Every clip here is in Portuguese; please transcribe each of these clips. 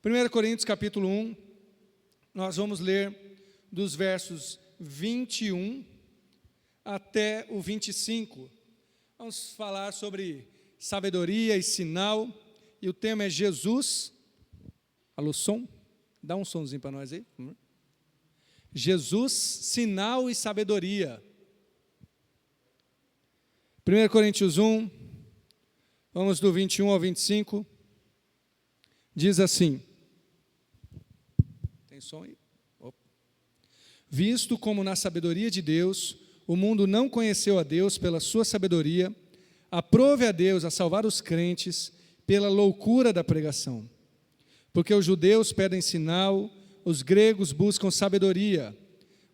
1 Coríntios capítulo 1, nós vamos ler dos versos 21 até o 25. Vamos falar sobre sabedoria e sinal, e o tema é Jesus. Alô, som? Dá um somzinho para nós aí. Jesus, sinal e sabedoria. 1 Coríntios 1, vamos do 21 ao 25, diz assim, tem som aí? Opa. Visto como na sabedoria de Deus, o mundo não conheceu a Deus pela sua sabedoria, aprove a Deus a salvar os crentes pela loucura da pregação. Porque os judeus pedem sinal, os gregos buscam sabedoria,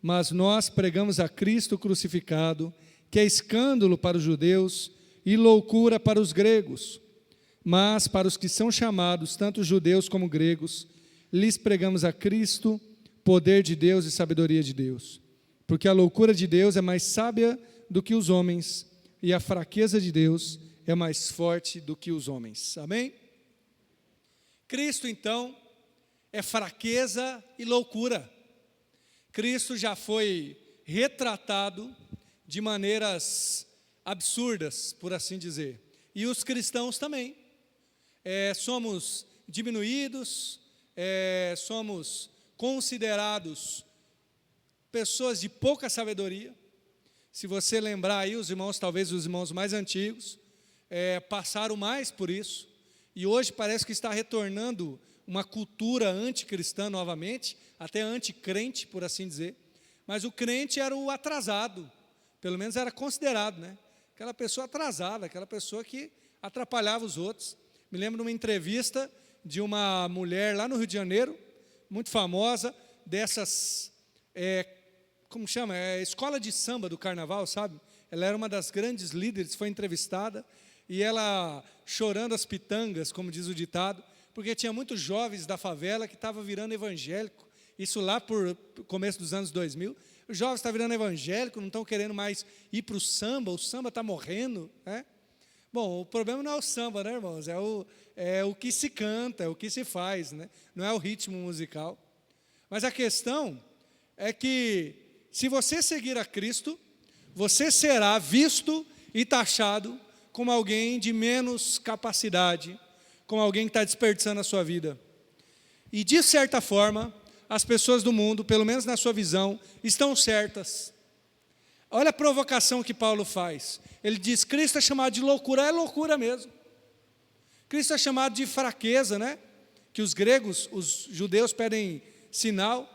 mas nós pregamos a Cristo crucificado, que é escândalo para os judeus e loucura para os gregos. Mas para os que são chamados, tanto judeus como gregos, lhes pregamos a Cristo, poder de Deus e sabedoria de Deus. Porque a loucura de Deus é mais sábia do que os homens, e a fraqueza de Deus é mais forte do que os homens. Amém? Cristo, então, é fraqueza e loucura. Cristo já foi retratado de maneiras absurdas, por assim dizer. E os cristãos também. Somos diminuídos, somos considerados pessoas de pouca sabedoria. Se você lembrar aí, os irmãos, talvez os irmãos mais antigos, passaram mais por isso. E hoje parece que está retornando uma cultura anticristã novamente, até anticrente, por assim dizer. Mas o crente era o atrasado, pelo menos era considerado, né? Aquela pessoa atrasada, aquela pessoa que atrapalhava os outros. Me lembro de uma entrevista de uma mulher lá no Rio de Janeiro, muito famosa, dessas, como chama? Escola de samba do carnaval, sabe? Ela era uma das grandes líderes, foi entrevistada, e ela chorando as pitangas, como diz o ditado, porque tinha muitos jovens da favela que estavam virando evangélico, isso lá por começo dos anos 2000, os jovens estão virando evangélico, não estão querendo mais ir para o samba está morrendo, né? Bom, o problema não é o samba, né, irmãos? É o que se canta, é o que se faz, né? Não é o ritmo musical. Mas a questão é que, se você seguir a Cristo, você será visto e taxado como alguém de menos capacidade, como alguém que está desperdiçando a sua vida. E, de certa forma, as pessoas do mundo, pelo menos na sua visão, estão certas. Olha a provocação que Paulo faz. Ele diz, Cristo é chamado de loucura, é loucura mesmo. Cristo é chamado de fraqueza, né? Que os gregos, os judeus pedem sinal.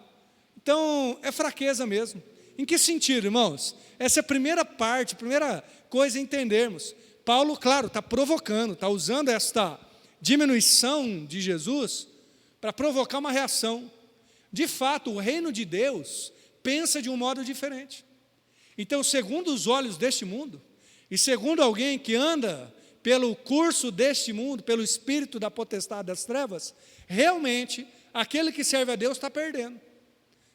Então, é fraqueza mesmo. Em que sentido, irmãos? Essa é a primeira parte, a primeira coisa a entendermos. Paulo, claro, está provocando, está usando esta diminuição de Jesus para provocar uma reação. De fato, o reino de Deus pensa de um modo diferente. Então, segundo os olhos deste mundo, e segundo alguém que anda pelo curso deste mundo, pelo espírito da potestade das trevas, realmente, aquele que serve a Deus está perdendo.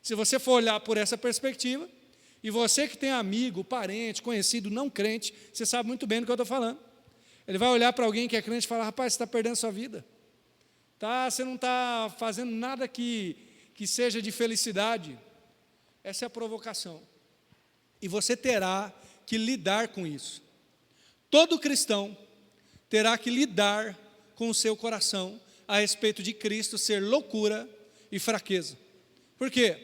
Se você for olhar por essa perspectiva, e você que tem amigo, parente, conhecido, não crente, você sabe muito bem do que eu estou falando. Ele vai olhar para alguém que é crente e falar, rapaz, você está perdendo sua vida. Você não está fazendo nada que seja de felicidade. Essa é a provocação. E você terá que lidar com isso. Todo cristão terá que lidar com o seu coração a respeito de Cristo ser loucura e fraqueza. Por quê?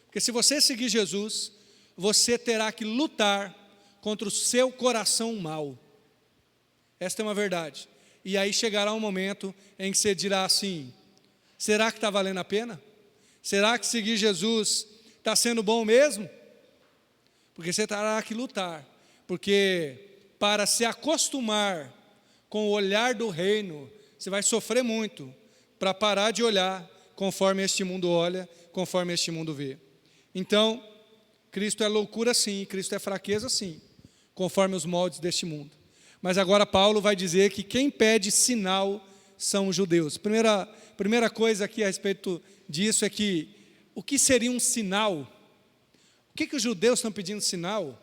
Porque se você seguir Jesus, você terá que lutar contra o seu coração mau. Esta é uma verdade. E aí chegará um momento em que você dirá assim, será que está valendo a pena? Será que seguir Jesus está sendo bom mesmo? Porque você terá que lutar. Porque para se acostumar com o olhar do reino, você vai sofrer muito para parar de olhar conforme este mundo olha, conforme este mundo vê. Então, Cristo é loucura sim, Cristo é fraqueza sim, conforme os moldes deste mundo. Mas agora Paulo vai dizer que quem pede sinal são os judeus. Primeira coisa aqui a respeito disso é que, o que seria um sinal? O que os judeus estão pedindo sinal?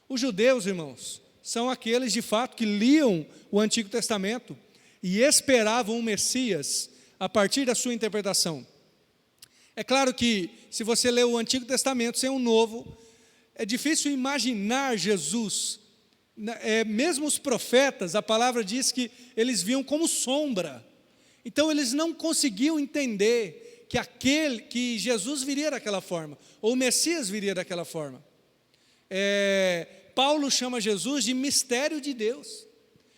Os judeus, irmãos, são aqueles de fato que liam o Antigo Testamento e esperavam um Messias a partir da sua interpretação. É claro que, se você lê o Antigo Testamento sem o Novo, é difícil imaginar Jesus. Mesmo os profetas, a palavra diz que eles viam como sombra. Então, eles não conseguiam entender que Jesus viria daquela forma, ou o Messias viria daquela forma. Paulo chama Jesus de mistério de Deus.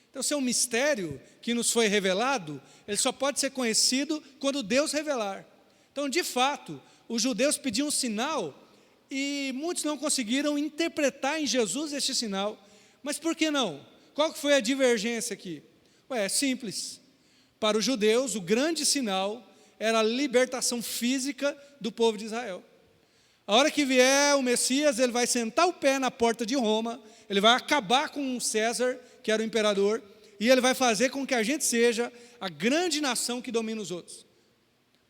Então, se é um mistério que nos foi revelado, ele só pode ser conhecido quando Deus revelar. Então, de fato, os judeus pediam um sinal e muitos não conseguiram interpretar em Jesus este sinal. Mas por que não? Qual que foi a divergência aqui? É simples. Para os judeus, o grande sinal era a libertação física do povo de Israel. A hora que vier o Messias, ele vai sentar o pé na porta de Roma, ele vai acabar com César, que era o imperador, e ele vai fazer com que a gente seja a grande nação que domina os outros.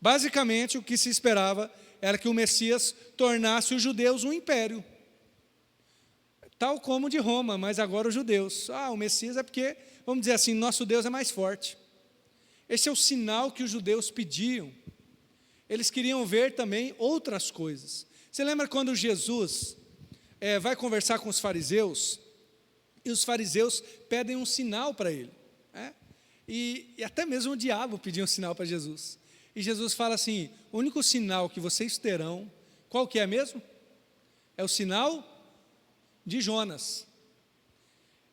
Basicamente, o que se esperava era que o Messias tornasse os judeus um império, tal como o de Roma, mas agora os judeus. O Messias é porque, vamos dizer assim, nosso Deus é mais forte. Esse é o sinal que os judeus pediam. Eles queriam ver também outras coisas. Você lembra quando Jesus vai conversar com os fariseus, e os fariseus pedem um sinal para ele, e até mesmo o diabo pediu um sinal para Jesus. E Jesus fala assim: o único sinal que vocês terão, qual que é mesmo? É o sinal de Jonas.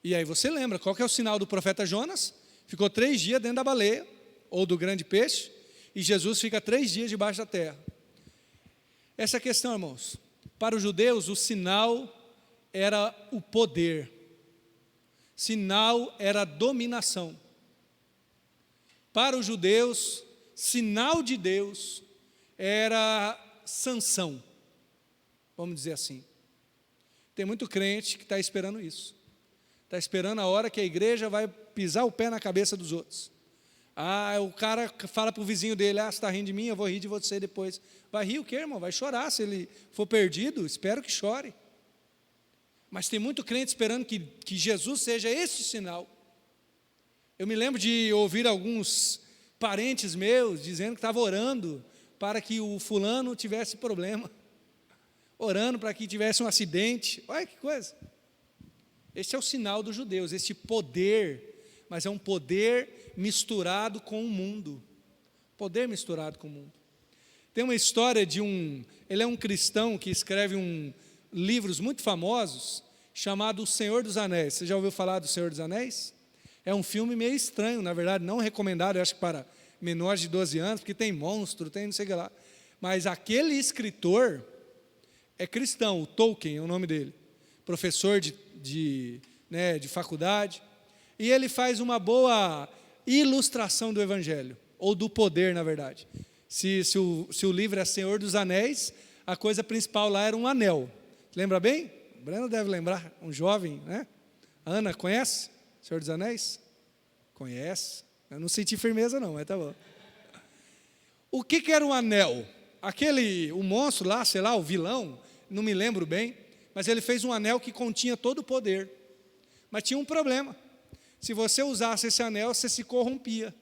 E aí você lembra, qual que é o sinal do profeta Jonas? Ficou 3 dias dentro da baleia, ou do grande peixe, e Jesus fica 3 dias debaixo da terra. Essa é a questão, irmãos. Para os judeus, o sinal era o poder. Sinal era a dominação. Para os judeus, sinal de Deus era sanção, vamos dizer assim. Tem muito crente que está esperando isso. Está esperando a hora que a igreja vai pisar o pé na cabeça dos outros. O cara fala para o vizinho dele: você está rindo de mim, eu vou rir de você depois. Vai rir o quê, irmão? Vai chorar. Se ele for perdido, espero que chore. Mas tem muito crente esperando que Jesus seja esse sinal. Eu me lembro de ouvir alguns parentes meus dizendo que estavam orando para que o fulano tivesse problema, orando para que tivesse um acidente. Olha que coisa. Esse é o sinal dos judeus, esse poder, mas é um poder misturado com o mundo. Poder misturado com o mundo. Tem uma história de ele é um cristão que escreve livros muito famosos, chamado O Senhor dos Anéis. Você já ouviu falar do Senhor dos Anéis? É um filme meio estranho, na verdade, não recomendado, eu acho que para menores de 12 anos, porque tem monstro, tem não sei o que lá. Mas aquele escritor é cristão, o Tolkien é o nome dele, professor de faculdade, e ele faz uma boa ilustração do Evangelho, ou do poder, na verdade. Se o livro é Senhor dos Anéis, a coisa principal lá era um anel. Lembra bem? O Breno deve lembrar, um jovem, né? Ana, conhece Senhor dos Anéis? Conhece. Eu não senti firmeza não, mas tá bom. O que era um anel? O monstro lá, sei lá, o vilão, não me lembro bem, mas ele fez um anel que continha todo o poder. Mas tinha um problema. Se você usasse esse anel, você se corrompia.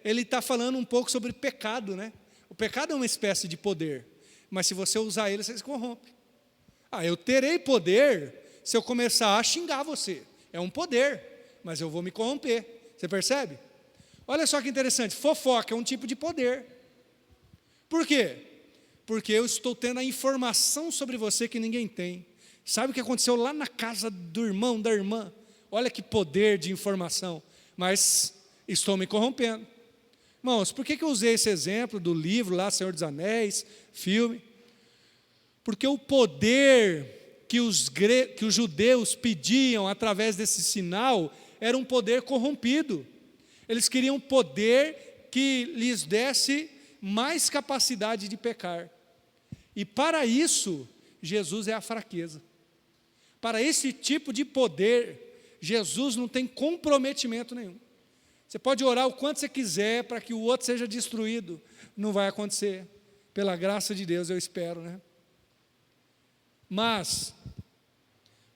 Ele está falando um pouco sobre pecado, né? O pecado é uma espécie de poder, mas se você usar ele, você se corrompe. Eu terei poder se eu começar a xingar você. É um poder, mas eu vou me corromper. Você percebe? Olha só que interessante, fofoca é um tipo de poder. Por quê? Porque eu estou tendo a informação sobre você que ninguém tem. Sabe o que aconteceu lá na casa do irmão, da irmã? Olha que poder de informação. Mas estou me corrompendo. Irmãos, por que eu usei esse exemplo do livro lá, Senhor dos Anéis, filme? Porque o poder que os judeus pediam através desse sinal era um poder corrompido. Eles queriam poder que lhes desse mais capacidade de pecar. E para isso, Jesus é a fraqueza. Para esse tipo de poder, Jesus não tem comprometimento nenhum. Você pode orar o quanto você quiser para que o outro seja destruído. Não vai acontecer. Pela graça de Deus, eu espero, né? Mas,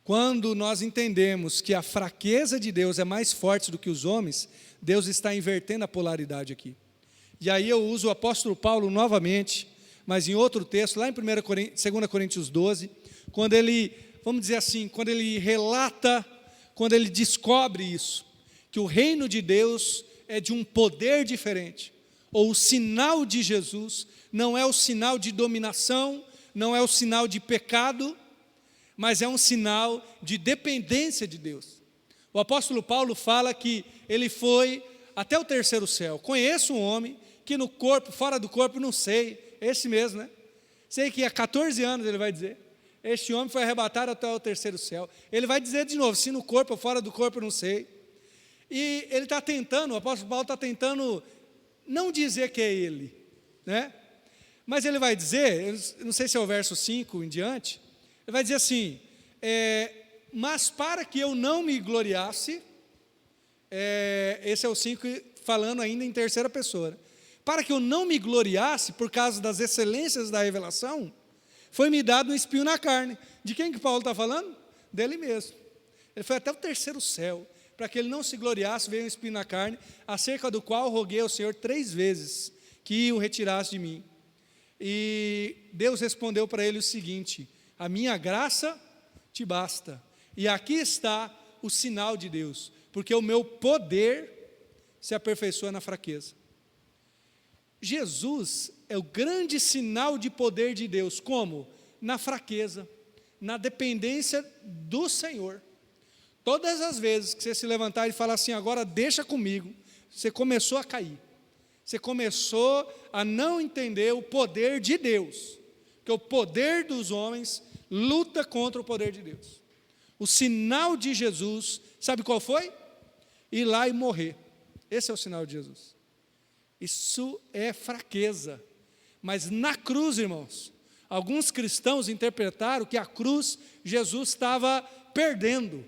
quando nós entendemos que a fraqueza de Deus é mais forte do que os homens, Deus está invertendo a polaridade aqui. E aí eu uso o apóstolo Paulo novamente, mas em outro texto, lá em 2 Coríntios 12, quando ele, vamos dizer assim, quando ele relata, quando ele descobre isso, que o reino de Deus é de um poder diferente, ou o sinal de Jesus não é o sinal de dominação, não é o sinal de pecado, mas é um sinal de dependência de Deus. O apóstolo Paulo fala que ele foi até o terceiro céu. Conheço um homem que no corpo, fora do corpo, não sei, esse mesmo, né? Sei que há 14 anos ele vai dizer, este homem foi arrebatado até o terceiro céu. Ele vai dizer de novo, se no corpo ou fora do corpo, eu não sei. E ele está tentando, o apóstolo Paulo está tentando não dizer que é ele, né? Mas ele vai dizer, eu não sei se é o verso 5 em diante, ele vai dizer assim, mas para que eu não me gloriasse, esse é o 5 falando ainda em terceira pessoa, né? Para que eu não me gloriasse por causa das excelências da revelação, foi-me dado um espinho na carne. De quem que Paulo está falando? Dele mesmo. Ele foi até o terceiro céu, para que ele não se gloriasse, veio um espinho na carne, acerca do qual roguei ao Senhor 3 vezes, que o retirasse de mim. E Deus respondeu para ele o seguinte, a minha graça te basta. E aqui está o sinal de Deus, porque o meu poder se aperfeiçoa na fraqueza. Jesus é o grande sinal de poder de Deus, como? Na fraqueza, na dependência do Senhor. Todas as vezes que você se levantar e falar assim, agora deixa comigo, você começou a cair. Você começou a não entender o poder de Deus, porque o poder dos homens luta contra o poder de Deus. O sinal de Jesus, sabe qual foi? Ir lá e morrer. Esse é o sinal de Jesus. Isso é fraqueza. Mas na cruz, irmãos, alguns cristãos interpretaram que a cruz Jesus estava perdendo.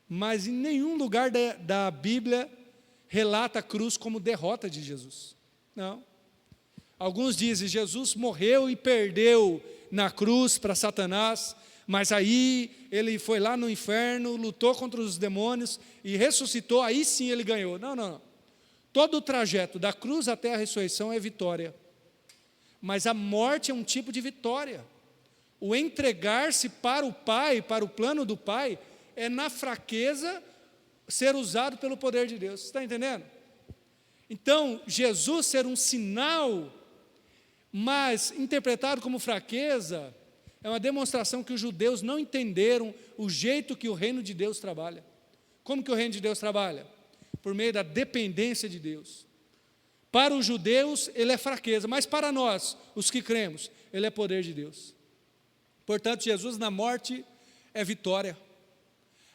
Mas em nenhum lugar da Bíblia relata a cruz como derrota de Jesus. Não. Alguns dizem, Jesus morreu e perdeu na cruz para Satanás, mas aí ele foi lá no inferno, lutou contra os demônios e ressuscitou, aí sim ele ganhou. Não, não, não. Todo o trajeto da cruz até a ressurreição é vitória. Mas a morte é um tipo de vitória. O entregar-se para o Pai, para o plano do Pai, é na fraqueza ser usado pelo poder de Deus. Você está entendendo? Então, Jesus ser um sinal, mas interpretado como fraqueza, é uma demonstração que os judeus não entenderam o jeito que o reino de Deus trabalha. Como que o reino de Deus trabalha? Por meio da dependência de Deus. Para os judeus, ele é fraqueza, mas para nós, os que cremos, ele é poder de Deus. Portanto, Jesus na morte é vitória.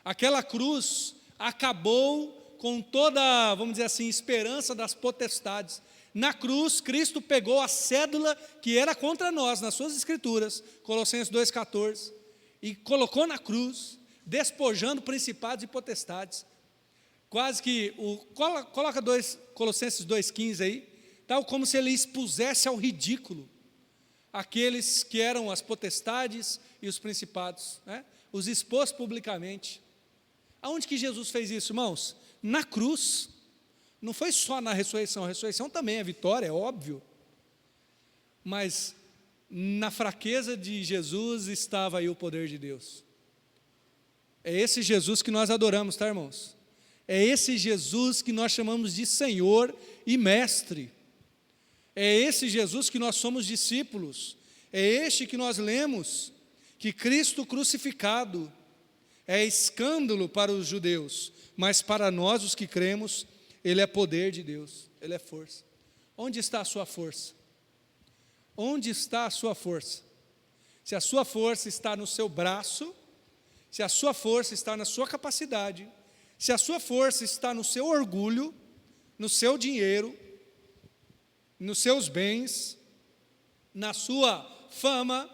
Aquela cruz acabou com toda, vamos dizer assim, esperança das potestades. Na cruz, Cristo pegou a cédula que era contra nós, nas suas escrituras, Colossenses 2,14, e colocou na cruz, despojando principados e potestades. Quase que, coloca Colossenses 2,15 aí, tal como se ele expusesse ao ridículo aqueles que eram as potestades e os principados, né? Os expôs publicamente. Aonde que Jesus fez isso, irmãos? Na cruz. Não foi só na ressurreição, a ressurreição também é vitória, é óbvio. Mas na fraqueza de Jesus estava aí o poder de Deus. É esse Jesus que nós adoramos, tá, irmãos? É esse Jesus que nós chamamos de Senhor e Mestre. É esse Jesus que nós somos discípulos. É este que nós lemos, que Cristo crucificado é escândalo para os judeus, mas para nós, os que cremos, ele é poder de Deus, ele é força. Onde está a sua força? Onde está a sua força? Se a sua força está no seu braço, se a sua força está na sua capacidade, se a sua força está no seu orgulho, no seu dinheiro, nos seus bens, na sua fama,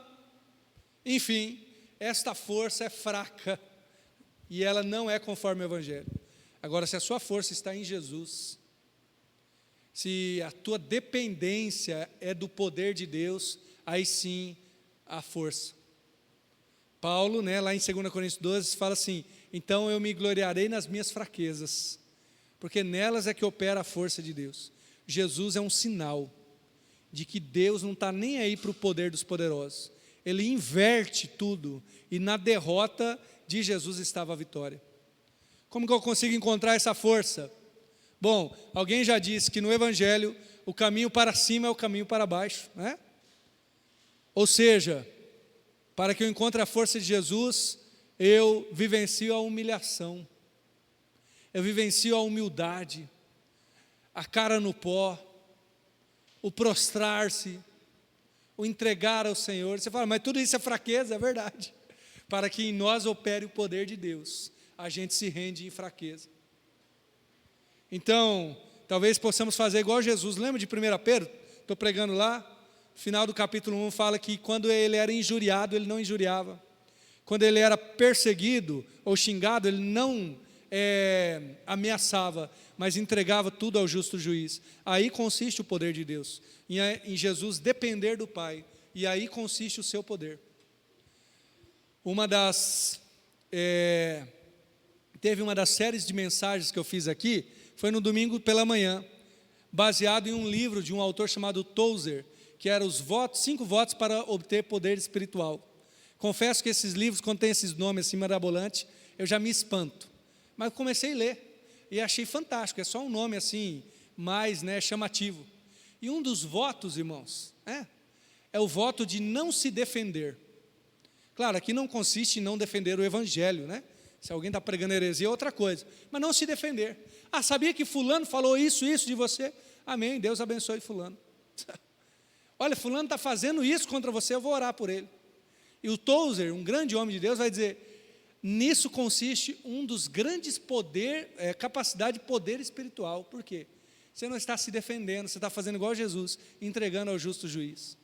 enfim, esta força é fraca e ela não é conforme o Evangelho. Agora, se a sua força está em Jesus, se a tua dependência é do poder de Deus, aí sim a força. Paulo, lá em 2 Coríntios 12, fala assim, então eu me gloriarei nas minhas fraquezas, porque nelas é que opera a força de Deus. Jesus é um sinal de que Deus não está nem aí para o poder dos poderosos. Ele inverte tudo, e na derrota de Jesus estava a vitória. Como que eu consigo encontrar essa força? Bom, alguém já disse que no Evangelho o caminho para cima é o caminho para baixo, né? Ou seja, para que eu encontre a força de Jesus, eu vivencio a humilhação, eu vivencio a humildade, a cara no pó, o prostrar-se, o entregar ao Senhor. Você fala, mas tudo isso é fraqueza, é verdade. Para que em nós opere o poder de Deus, a gente se rende em fraqueza. Então, talvez possamos fazer igual Jesus. Lembra de 1 Pedro? Estou pregando lá, final do capítulo 1 fala que quando ele era injuriado, ele não injuriava. Quando ele era perseguido ou xingado, ele não ameaçava, mas entregava tudo ao justo juiz. Aí consiste o poder de Deus, em Jesus depender do Pai, e aí consiste o seu poder. Teve uma das séries de mensagens que eu fiz aqui, foi no domingo pela manhã, baseado em um livro de um autor chamado Tozer, que era os 5 votos para obter poder espiritual. Confesso que esses livros, quando tem esses nomes assim mirabolantes, eu já me espanto. Mas eu comecei a ler e achei fantástico, é só um nome assim, mais chamativo. E um dos votos, irmãos, é o voto de não se defender. Claro, aqui não consiste em não defender o Evangelho, né? Se alguém está pregando heresia é outra coisa, mas não se defender. Ah, sabia que fulano falou isso de você? Amém, Deus abençoe fulano. Olha, fulano está fazendo isso contra você, eu vou orar por ele. E o Tozer, um grande homem de Deus, vai dizer, nisso consiste um dos grandes capacidade de poder espiritual. Por quê? Você não está se defendendo, você está fazendo igual Jesus, entregando ao justo juiz.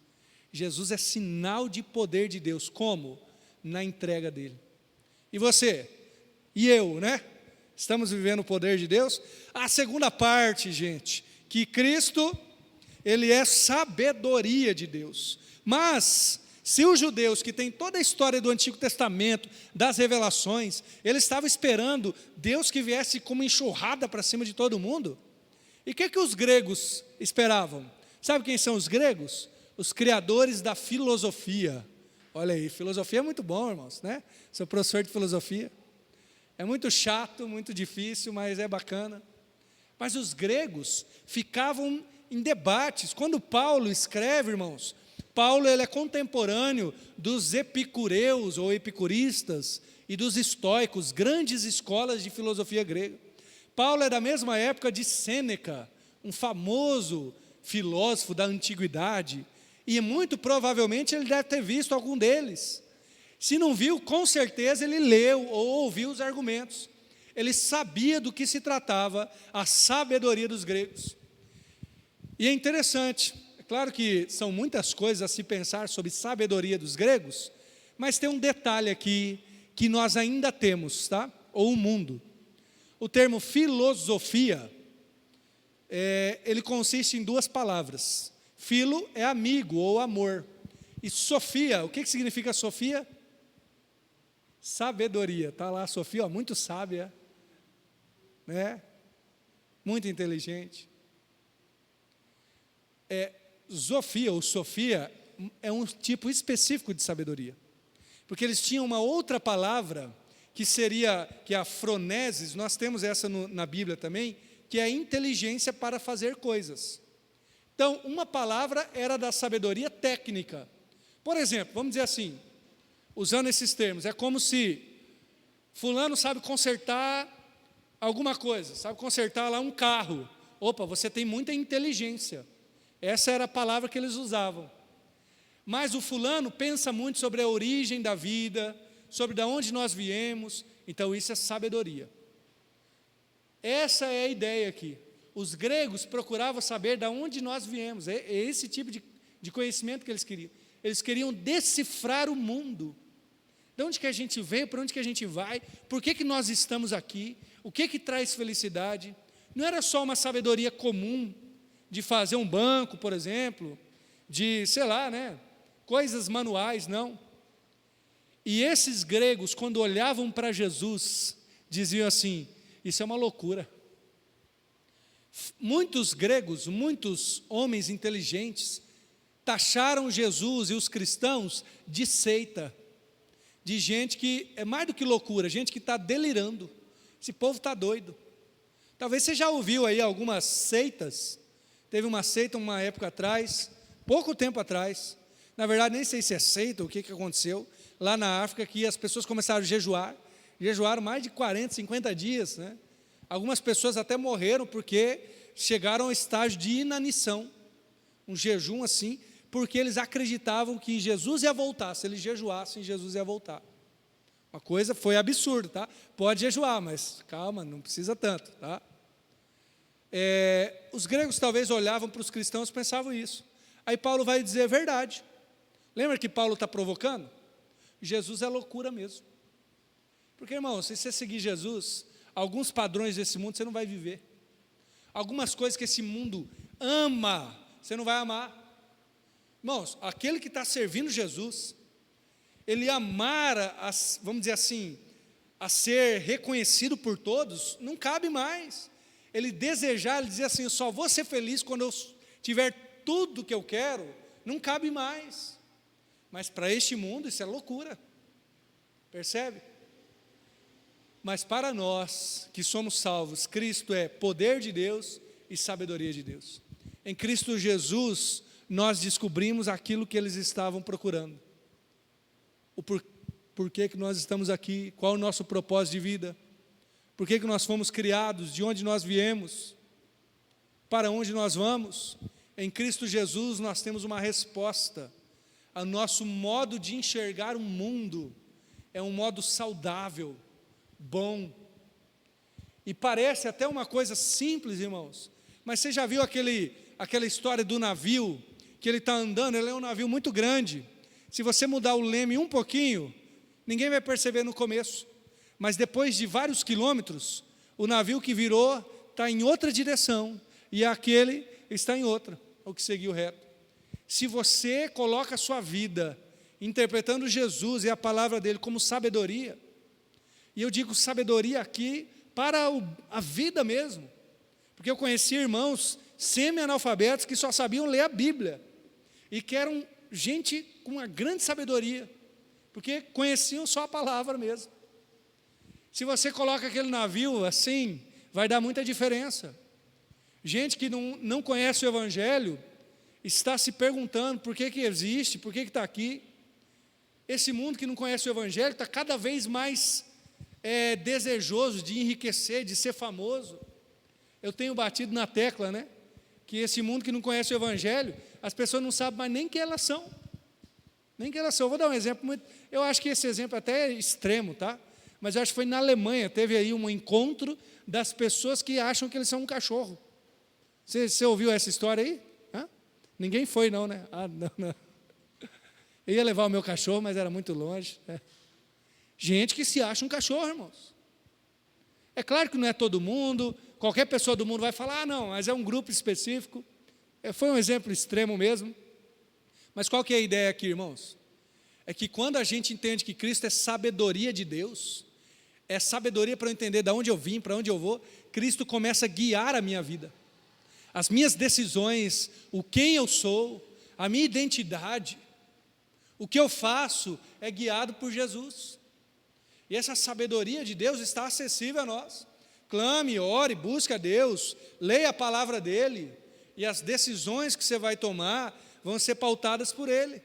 Jesus é sinal de poder de Deus. Como? Na entrega dele. E você? E eu, né? Estamos vivendo o poder de Deus? A segunda parte, gente, que Cristo, Ele é sabedoria de Deus. Mas, se os judeus que têm toda a história do Antigo Testamento, das revelações, eles estavam esperando Deus que viesse como enxurrada para cima de todo mundo, e o que os gregos esperavam? Sabe quem são os gregos? Os criadores da filosofia. Olha aí, filosofia é muito bom, irmãos, né? Sou professor de filosofia. É muito chato, muito difícil, mas é bacana. Mas os gregos ficavam em debates. Quando Paulo escreve, irmãos, Paulo ele é contemporâneo dos epicureus ou epicuristas e dos estoicos, grandes escolas de filosofia grega. Paulo é da mesma época de Sêneca, um famoso filósofo da antiguidade, e muito provavelmente ele deve ter visto algum deles. Se não viu, com certeza ele leu ou ouviu os argumentos. Ele sabia do que se tratava a sabedoria dos gregos. E é interessante, é claro que são muitas coisas a se pensar sobre sabedoria dos gregos, mas tem um detalhe aqui que nós ainda temos, tá? Ou o mundo. O termo filosofia, ele consiste em 2 palavras. Filo é amigo ou amor. E Sofia, o que significa Sofia? Sabedoria. Está lá a Sofia, muito sábia, né? Muito inteligente. Zofia ou Sofia é um tipo específico de sabedoria. Porque eles tinham uma outra palavra que seria, que é a froneses, nós temos essa na Bíblia também, que é a inteligência para fazer coisas. Então, uma palavra era da sabedoria técnica. Por exemplo, vamos dizer assim, usando esses termos, é como se fulano sabe consertar alguma coisa, sabe consertar lá um carro. Opa, você tem muita inteligência. Essa era a palavra que eles usavam. Mas o fulano pensa muito sobre a origem da vida, sobre de onde nós viemos, então isso é sabedoria. Essa é a ideia aqui. Os gregos procuravam saber de onde nós viemos, é esse tipo de conhecimento que eles queriam. Eles queriam decifrar o mundo. De onde que a gente veio, para onde que a gente vai, por que nós estamos aqui, o que traz felicidade. Não era só uma sabedoria comum, de fazer um banco, por exemplo, de, sei lá, né, coisas manuais, não. E esses gregos, quando olhavam para Jesus, diziam assim, isso é uma loucura. Muitos gregos, muitos homens inteligentes, taxaram Jesus e os cristãos de seita, de gente que é mais do que loucura, gente que está delirando. Esse povo está doido. Talvez você já ouviu aí algumas seitas. Teve uma seita uma época atrás, pouco tempo atrás, na verdade nem sei se é seita, o que aconteceu, lá na África, que as pessoas começaram a jejuaram mais de 40, 50 dias, né? Algumas pessoas até morreram porque chegaram ao estágio de inanição, um jejum assim, porque eles acreditavam que Jesus ia voltar. Se eles jejuassem, Jesus ia voltar. Uma coisa foi absurda, tá? Pode jejuar, mas calma, não precisa tanto, tá? Os gregos talvez olhavam para os cristãos e pensavam isso. Aí Paulo vai dizer: verdade. Lembra que Paulo está provocando? Jesus é loucura mesmo. Porque, irmão, se você seguir Jesus, alguns padrões desse mundo você não vai viver. Algumas coisas que esse mundo ama, você não vai amar. Irmãos, aquele que está servindo Jesus, ele amar, vamos dizer assim, a ser reconhecido por todos, não cabe mais. Ele desejar, ele dizer assim: eu só vou ser feliz quando eu tiver tudo que eu quero, não cabe mais. Mas para este mundo isso é loucura, percebe? Mas para nós que somos salvos, Cristo é poder de Deus e sabedoria de Deus. Em Cristo Jesus, nós descobrimos aquilo que eles estavam procurando. O porquê que nós estamos aqui, qual o nosso propósito de vida, por que nós fomos criados, de onde nós viemos, para onde nós vamos. Em Cristo Jesus nós temos uma resposta. O nosso modo de enxergar o mundo é um modo saudável, bom. E parece até uma coisa simples, irmãos, mas você já viu aquela história do navio, que ele está andando, ele é um navio muito grande. Se você mudar o leme um pouquinho, ninguém vai perceber no começo, mas depois de vários quilômetros, o navio que virou está em outra direção, e aquele está em outra, o que seguiu reto. Se você coloca a sua vida interpretando Jesus e a palavra dele como sabedoria, e eu digo sabedoria aqui para a vida mesmo, porque eu conheci irmãos semi-analfabetos que só sabiam ler a Bíblia, e que eram gente com uma grande sabedoria, porque conheciam só a palavra mesmo. Se você coloca aquele navio assim, vai dar muita diferença. Gente que não conhece o Evangelho, está se perguntando por que existe, por que está aqui. Esse mundo que não conhece o Evangelho está cada vez mais desejoso de enriquecer, de ser famoso. Eu tenho batido na tecla, né? Que esse mundo que não conhece o Evangelho, as pessoas não sabem mais nem quem elas são. Nem quem elas são. Eu vou dar um exemplo, eu acho que esse exemplo até é extremo, tá? Mas eu acho que foi na Alemanha, teve aí um encontro das pessoas que acham que eles são um cachorro. Você ouviu essa história aí? Hã? Ninguém foi não, né? Não. Eu ia levar o meu cachorro, mas era muito longe. Gente que se acha um cachorro, irmãos. É claro que não é todo mundo, qualquer pessoa do mundo vai falar: não, mas é um grupo específico. Foi um exemplo extremo mesmo. Mas qual que é a ideia aqui, irmãos? É que quando a gente entende que Cristo é sabedoria de Deus, é sabedoria para eu entender de onde eu vim, para onde eu vou, Cristo começa a guiar a minha vida. As minhas decisões, o quem eu sou, a minha identidade, o que eu faço é guiado por Jesus. E essa sabedoria de Deus está acessível a nós. Clame, ore, busque a Deus, leia a palavra dEle, e as decisões que você vai tomar vão ser pautadas por Ele.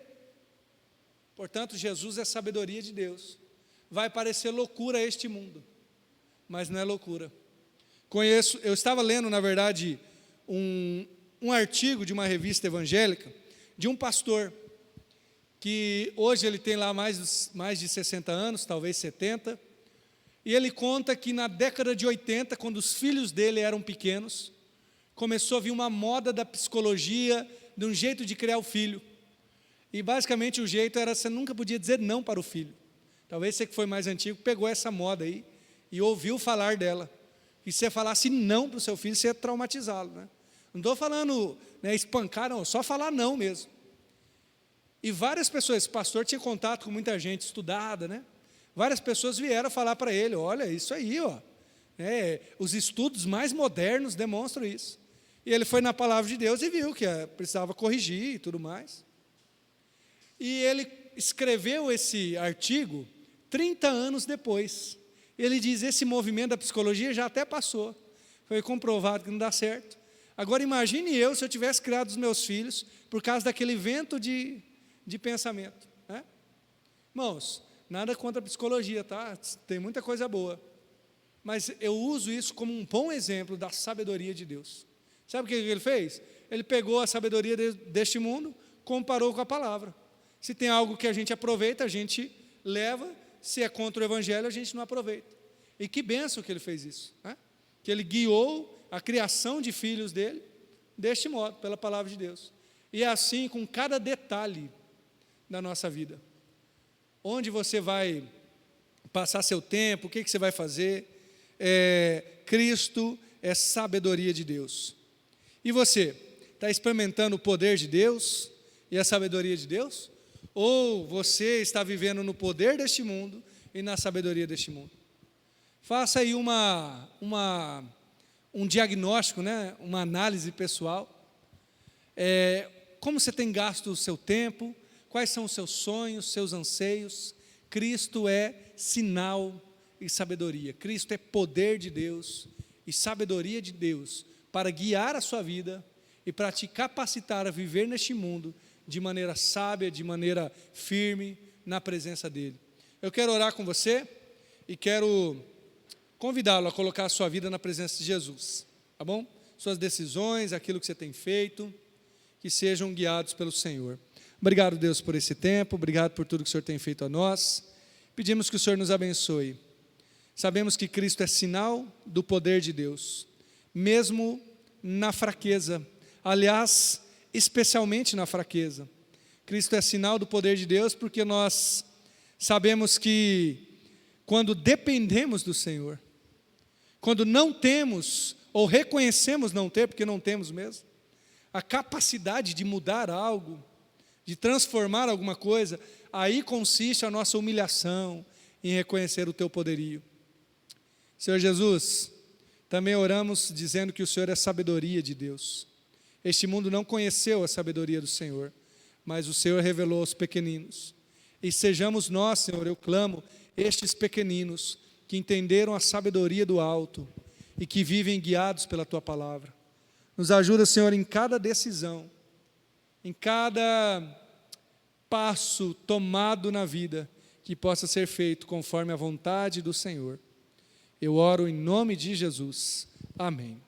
Portanto, Jesus é sabedoria de Deus. Vai parecer loucura a este mundo, mas não é loucura. Eu estava lendo, na verdade, um artigo de uma revista evangélica, de um pastor, que hoje ele tem lá mais de 60 anos, talvez 70, e ele conta que na década de 80, quando os filhos dele eram pequenos, começou a vir uma moda da psicologia, de um jeito de criar o filho. E basicamente o jeito era, você nunca podia dizer não para o filho. Talvez você que foi mais antigo pegou essa moda aí e ouviu falar dela. E se você falasse não para o seu filho, você ia traumatizá-lo, né? Não estou falando, né, espancar, não, só falar não mesmo. E várias pessoas, esse pastor tinha contato com muita gente estudada, né? Várias pessoas vieram falar para ele: olha, isso aí, ó, Os estudos mais modernos demonstram isso. E ele foi na palavra de Deus e viu que precisava corrigir e tudo mais. E ele escreveu esse artigo 30 anos depois. Ele diz, esse movimento da psicologia já até passou. Foi comprovado que não dá certo. Agora imagine eu se eu tivesse criado os meus filhos por causa daquele vento de pensamento. Né? Irmãos, nada contra a psicologia, tá? Tem muita coisa boa. Mas eu uso isso como um bom exemplo da sabedoria de Deus. Sabe o que ele fez? Ele pegou a sabedoria deste mundo, comparou com a palavra. Se tem algo que a gente aproveita, a gente leva. Se é contra o evangelho, a gente não aproveita. E que bênção que ele fez isso. Né? Que ele guiou a criação de filhos dele deste modo, pela palavra de Deus. E é assim com cada detalhe da nossa vida. Onde você vai passar seu tempo, o que você vai fazer. Cristo é sabedoria de Deus. E você, está experimentando o poder de Deus e a sabedoria de Deus? Ou você está vivendo no poder deste mundo e na sabedoria deste mundo? Faça aí um diagnóstico, né? Uma análise pessoal. Como você tem gasto o seu tempo? Quais são os seus sonhos, seus anseios? Cristo é sinal e sabedoria. Cristo é poder de Deus e sabedoria de Deus para guiar a sua vida e para te capacitar a viver neste mundo de maneira sábia, de maneira firme, na presença dEle. Eu quero orar com você e quero convidá-lo a colocar a sua vida na presença de Jesus, tá bom? Suas decisões, aquilo que você tem feito, que sejam guiados pelo Senhor. Obrigado, Deus, por esse tempo, obrigado por tudo que o Senhor tem feito a nós. Pedimos que o Senhor nos abençoe. Sabemos que Cristo é sinal do poder de Deus, mesmo na fraqueza, aliás, especialmente na fraqueza. Cristo é sinal do poder de Deus porque nós sabemos que quando dependemos do Senhor, quando não temos ou reconhecemos não ter, porque não temos mesmo, a capacidade de mudar algo, de transformar alguma coisa, aí consiste a nossa humilhação em reconhecer o teu poderio. Senhor Jesus, também oramos dizendo que o Senhor é sabedoria de Deus. Este mundo não conheceu a sabedoria do Senhor, mas o Senhor revelou aos pequeninos. E sejamos nós, Senhor, eu clamo, estes pequeninos que entenderam a sabedoria do alto e que vivem guiados pela Tua palavra. Nos ajuda, Senhor, em cada decisão, em cada passo tomado na vida, que possa ser feito conforme a vontade do Senhor. Eu oro em nome de Jesus. Amém.